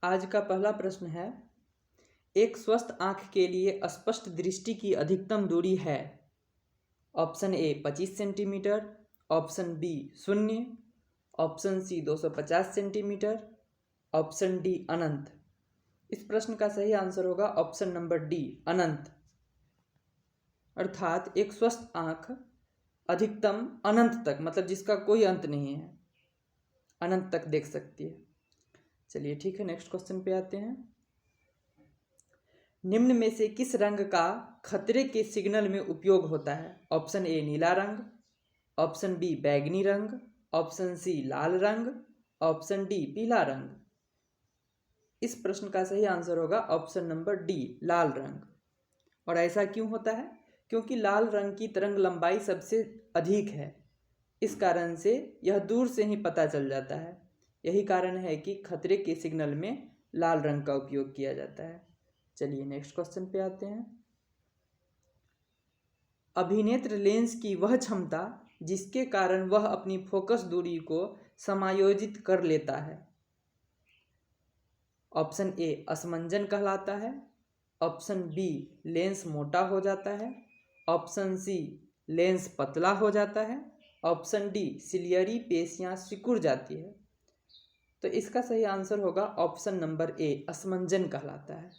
आज का पहला प्रश्न है, एक स्वस्थ आंख के लिए स्पष्ट दृष्टि की अधिकतम दूरी है। Option A 25 centimetre, option B 0, option C 250 centimetre, option D अनंत। इस प्रश्न का सही आंसर होगा ऑप्शन नंबर डी अनंत। अर्थात एक स्वस्थ आंख अधिकतम अनंत तक, मतलब जिसका कोई अंत नहीं है, अनंत तक देख सकती है। चलिए ठीक है, नेक्स्ट क्वेश्चन पे आते हैं। निम्न में से किस रंग का खतरे के सिग्नल में उपयोग होता है? ऑप्शन ए नीला रंग, ऑप्शन बी बैंगनी रंग, ऑप्शन सी लाल रंग, ऑप्शन डी पीला रंग। इस प्रश्न का सही आंसर होगा ऑप्शन नंबर डी लाल रंग। और ऐसा क्यों होता है? क्योंकि लाल रंग की तरंग लंबाई सबसे अधिक है, इस कारण से यह दूर से ही पता चल जाता है। यही कारण है कि खतरे के सिग्नल में लाल रंग का उपयोग किया जाता है। चलिए नेक्स्ट क्वेश्चन पे आते हैं। अभिनेत्र लेंस की वह क्षमता जिसके कारण वह अपनी फोकस दूरी को समायोजित कर लेता है। ऑप्शन ए असमंजन कहलाता है, ऑप्शन बी लेंस मोटा हो जाता है, ऑप्शन सी लेंस पतला हो जाता है, ऑप्शन डी सिलियरी पेशियां सिकुड़ जाती है। तो इसका सही आंसर होगा ऑप्शन नंबर ए असमंजन कहलाता है।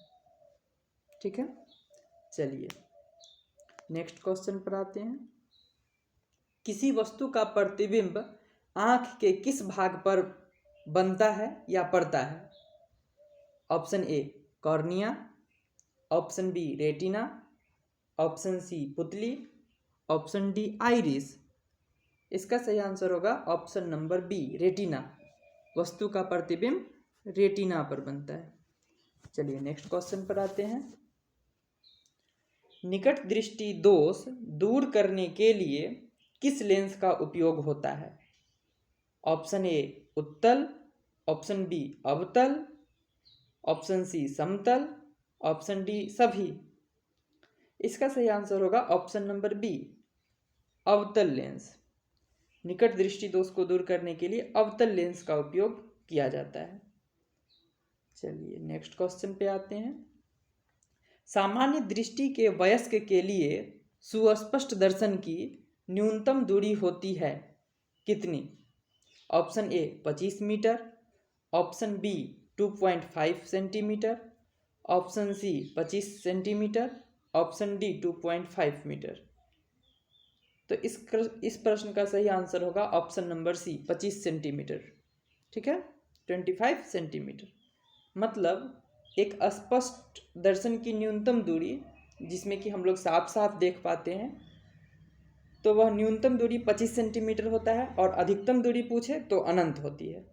ठीक है, चलिए नेक्स्ट क्वेश्चन पर आते हैं। किसी वस्तु का प्रतिबिंब आंख के किस भाग पर बनता है या पड़ता है? Option A cornea, option B retina, option C पुतली, ऑप्शन डी आइरिस। इसका सही आंसर होगा ऑप्शन नंबर बी रेटिना। वस्तु का प्रतिबिंब रेटिना पर बनता है। चलिए नेक्स्ट क्वेश्चन पर आते हैं। निकट दृष्टि दोष दूर करने के लिए किस लेंस का उपयोग होता है? ऑप्शन ए उत्तल, ऑप्शन बी अवतल, ऑप्शन सी समतल, ऑप्शन डी सभी। इसका सही आंसर होगा ऑप्शन नंबर बी अवतल लेंस। निकट दृष्टि दोष को दूर करने के लिए अवतल लेंस का उपयोग किया जाता है। चलिए नेक्स्ट क्वेश्चन पे आते हैं। सामान्य दृष्टि के वयस्क के लिए सुस्पष्ट दर्शन की न्यूनतम दूरी होती है कितनी? Option A 25 metre, option B 2.5 centimetre, option C 25 centimetre, option D 2.5 metre. तो इस प्रश्न का सही आंसर होगा ऑप्शन नंबर सी 25 सेंटीमीटर। ठीक है, 25 सेंटीमीटर मतलब एक स्पष्ट दर्शन की न्यूनतम दूरी, जिसमें कि हम लोग साफ साफ देख पाते हैं, तो वह न्यूनतम दूरी 25 सेंटीमीटर होता है। और अधिकतम दूरी पूछे तो अनंत होती है।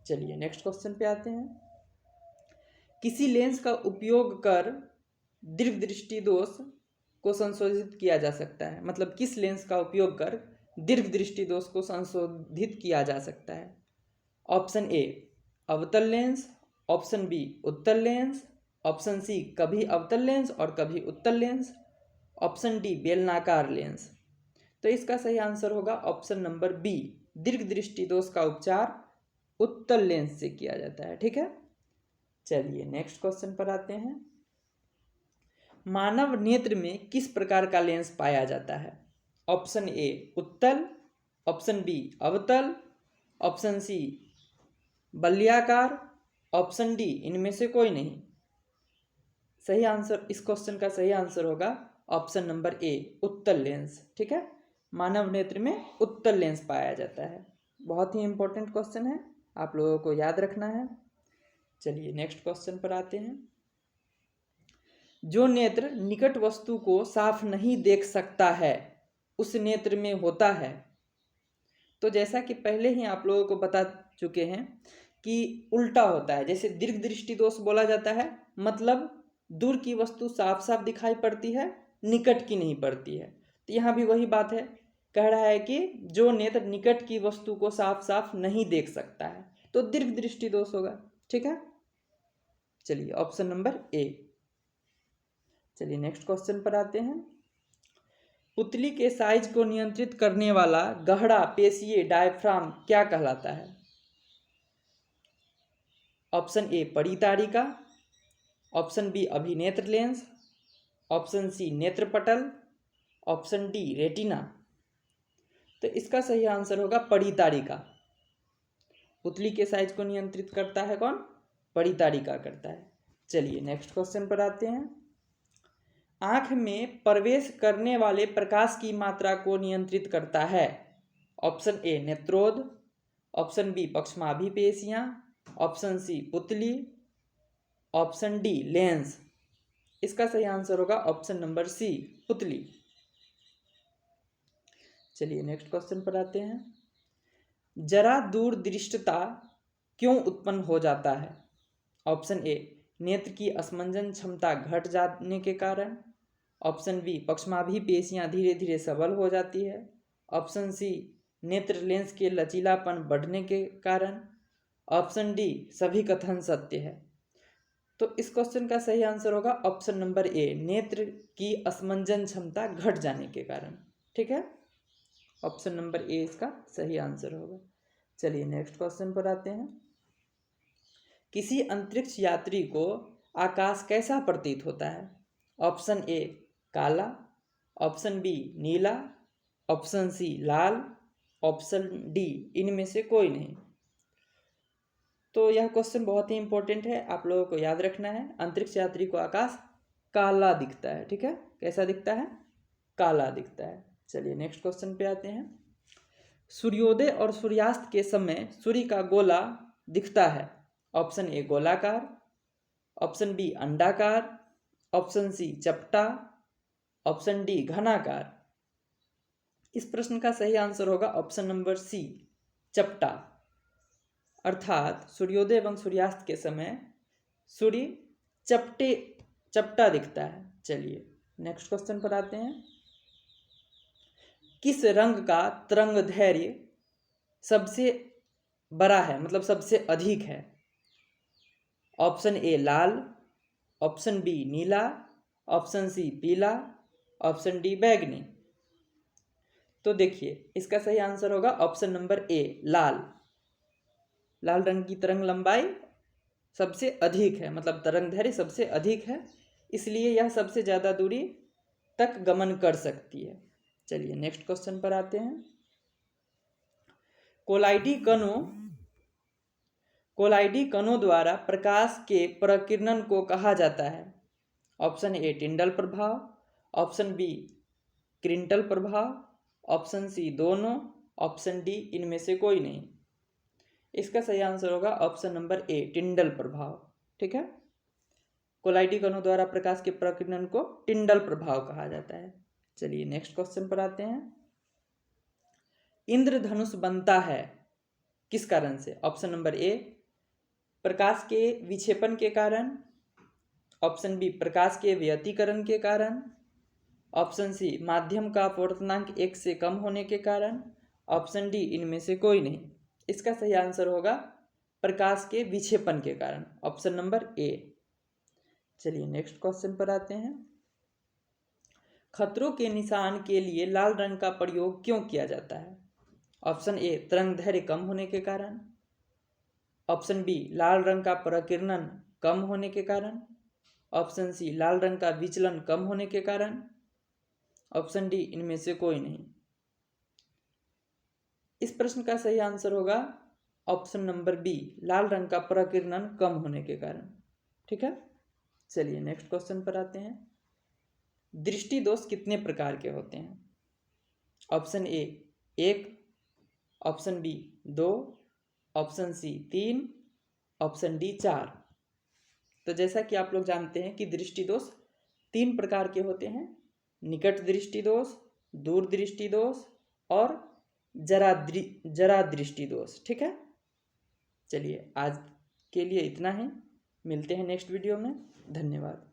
चलिए नेक्स्ट क्वेश्चन पे आते हैं। किसी लेंस का उपयोग कर दीर्घ दृष्टि दोष को संशोधित किया जा सकता है? मतलब किस लेंस का उपयोग कर दीर्घ दृष्टि दोष को संशोधित किया जा सकता है? ऑप्शन ए अवतल लेंस, ऑप्शन बी उत्तल लेंस, ऑप्शन सी कभी अवतल लेंस और कभी उत्तल लेंस, ऑप्शन डी बेलनाकार लेंस। तो इसका सही आंसर होगा ऑप्शन नंबर बी दीर्घ दृष्टि दोष का उपचार उत्तल लेंस से किया जाता है। ठीक है, चलिए नेक्स्ट क्वेश्चन पर आते हैं। मानव नेत्र में किस प्रकार का लेंस पाया जाता है? ऑप्शन ए उत्तल, ऑप्शन बी अवतल, ऑप्शन सी बल्याकार, ऑप्शन डी इनमें से कोई नहीं। सही आंसर, इस क्वेश्चन का सही आंसर होगा ऑप्शन नंबर ए उत्तल लेंस। ठीक है, मानव नेत्र में उत्तल लेंस पाया जाता है। बहुत ही इंपॉर्टेंट क्वेश्चन है, आप लोगों को याद रखना है। चलिए नेक्स्ट क्वेश्चन पर आते हैं। जो नेत्र निकट वस्तु को साफ नहीं देख सकता है उस नेत्र में होता है। तो जैसा कि पहले ही आप लोगों को बता चुके हैं कि उल्टा होता है। जैसे दीर्घ दृष्टि दोष बोला जाता है, मतलब दूर की वस्तु साफ साफ दिखाई पड़ती है, निकट की नहीं पड़ती है। तो यहाँ भी वही बात है, कह रहा है कि जो नेत्र निकट की वस्तु को साफ साफ नहीं देख सकता है तो दीर्घ दृष्टि दोष होगा। ठीक है, चलिए ऑप्शन नंबर ए। चलिए नेक्स्ट क्वेश्चन पर आते हैं। पुतली के साइज को नियंत्रित करने वाला गहरा पेशीय डायफ्राम क्या कहलाता है? ऑप्शन ए परितारिका, ऑप्शन बी अभिनेत्र लेंस, ऑप्शन सी नेत्रपटल, ऑप्शन डी रेटिना। तो इसका सही आंसर होगा परितारिका। पुतली के साइज को नियंत्रित करता है कौन? परितारिका करता है। चलिए नेक्स्ट क्वेश्चन पर आते हैं। आंख में प्रवेश करने वाले प्रकाश की मात्रा को नियंत्रित करता है। ऑप्शन ए नेत्रोद, ऑप्शन बी पक्षमाभि पेशियां, ऑप्शन सी पुतली, ऑप्शन डी लेंस। इसका सही आंसर होगा ऑप्शन नंबर सी पुतली। चलिए नेक्स्ट क्वेश्चन पर आते हैं। जरा दूरदृष्टता क्यों उत्पन्न हो जाता है? ऑप्शन ए नेत्र की असमंजन क्षमता घट जाने के कारण, ऑप्शन बी पक्षमाभि पेशियां धीरे धीरे सबल हो जाती है, ऑप्शन सी नेत्र लेंस के लचीलापन बढ़ने के कारण, ऑप्शन डी सभी कथन सत्य है। तो इस क्वेश्चन का सही आंसर होगा ऑप्शन नंबर ए नेत्र की असमंजन क्षमता घट जाने के कारण। ठीक है, ऑप्शन नंबर ए इसका सही आंसर होगा। चलिए नेक्स्ट क्वेश्चन पर आते हैं। किसी अंतरिक्ष यात्री को आकाश कैसा प्रतीत होता है? ऑप्शन ए काला, ऑप्शन बी नीला, ऑप्शन सी लाल, ऑप्शन डी इनमें से कोई नहीं। तो यह क्वेश्चन बहुत ही इंपॉर्टेंट है, आप लोगों को याद रखना है। अंतरिक्ष यात्री को आकाश काला दिखता है। ठीक है, कैसा दिखता है? काला दिखता है। चलिए नेक्स्ट क्वेश्चन पे आते हैं। सूर्योदय और सूर्यास्त के समय सूर्य का गोला दिखता है। ऑप्शन ए गोलाकार, ऑप्शन बी अंडाकार, ऑप्शन सी चपटा, ऑप्शन डी घनाकार। इस प्रश्न का सही आंसर होगा ऑप्शन नंबर सी चपटा। अर्थात सूर्योदय एवं सूर्यास्त के समय सूर्य चपटा दिखता है। चलिए नेक्स्ट क्वेश्चन पर आते हैं। किस रंग का तरंग दैर्घ्य सबसे बड़ा है, मतलब सबसे अधिक है? ऑप्शन ए लाल, ऑप्शन बी नीला, ऑप्शन सी पीला, ऑप्शन डी बैगनी। तो देखिए इसका सही आंसर होगा ऑप्शन नंबर ए लाल। लाल रंग की तरंग लंबाई सबसे अधिक है, मतलब तरंग दैर्घ्य सबसे अधिक है, इसलिए यह सबसे ज़्यादा दूरी तक गमन कर सकती है। चलिए नेक्स्ट क्वेश्चन पर आते हैं। कोलाइडी कणों द्वारा प्रकाश के प्रकीर्णन को कहा जाता है। ऑप्शन ए टिंडल प्रभाव, ऑप्शन बी क्रिंटल प्रभाव, ऑप्शन सी दोनों, ऑप्शन डी इनमें से कोई नहीं। इसका सही आंसर होगा ऑप्शन नंबर ए टिंडल प्रभाव। ठीक है, कोलाइडी कणों द्वारा प्रकाश के प्रकीर्णन को टिंडल प्रभाव कहा जाता है। चलिए नेक्स्ट क्वेश्चन पर आते हैं। इंद्रधनुष बनता है किस कारण से? ऑप्शन नंबर ए प्रकाश के विक्षेपण के कारण, ऑप्शन बी प्रकाश के व्यतिकरण के कारण, ऑप्शन सी माध्यम का अपवर्तनांक 1 से कम होने के कारण, ऑप्शन डी इनमें से कोई नहीं। इसका सही आंसर होगा प्रकाश के विक्षेपण के कारण, ऑप्शन नंबर ए। चलिए नेक्स्ट क्वेश्चन पर आते हैं। खतरों के निशान के लिए लाल रंग का प्रयोग क्यों किया जाता है? ऑप्शन ए तरंग दैर्घ्य कम होने के कारण, ऑप्शन बी लाल रंग का प्रकीर्णन कम होने के कारण, ऑप्शन सी लाल रंग का विचलन कम होने के कारण, ऑप्शन डी इनमें से कोई नहीं। इस प्रश्न का सही आंसर होगा ऑप्शन नंबर बी लाल रंग का प्रकीर्णन कम होने के कारण। ठीक है, चलिए नेक्स्ट क्वेश्चन पर आते हैं। दृष्टि दोष कितने प्रकार के होते हैं? Option A 1, option B 2, option C 3, option D 4। तो जैसा कि आप लोग जानते हैं कि दृष्टि दोष 3 प्रकार के होते हैं, निकट दृष्टि दोष, दूर दृष्टि दोष और जरा दृष्टि दोष। ठीक है, चलिए आज के लिए इतना ही, मिलते हैं नेक्स्ट वीडियो में। धन्यवाद।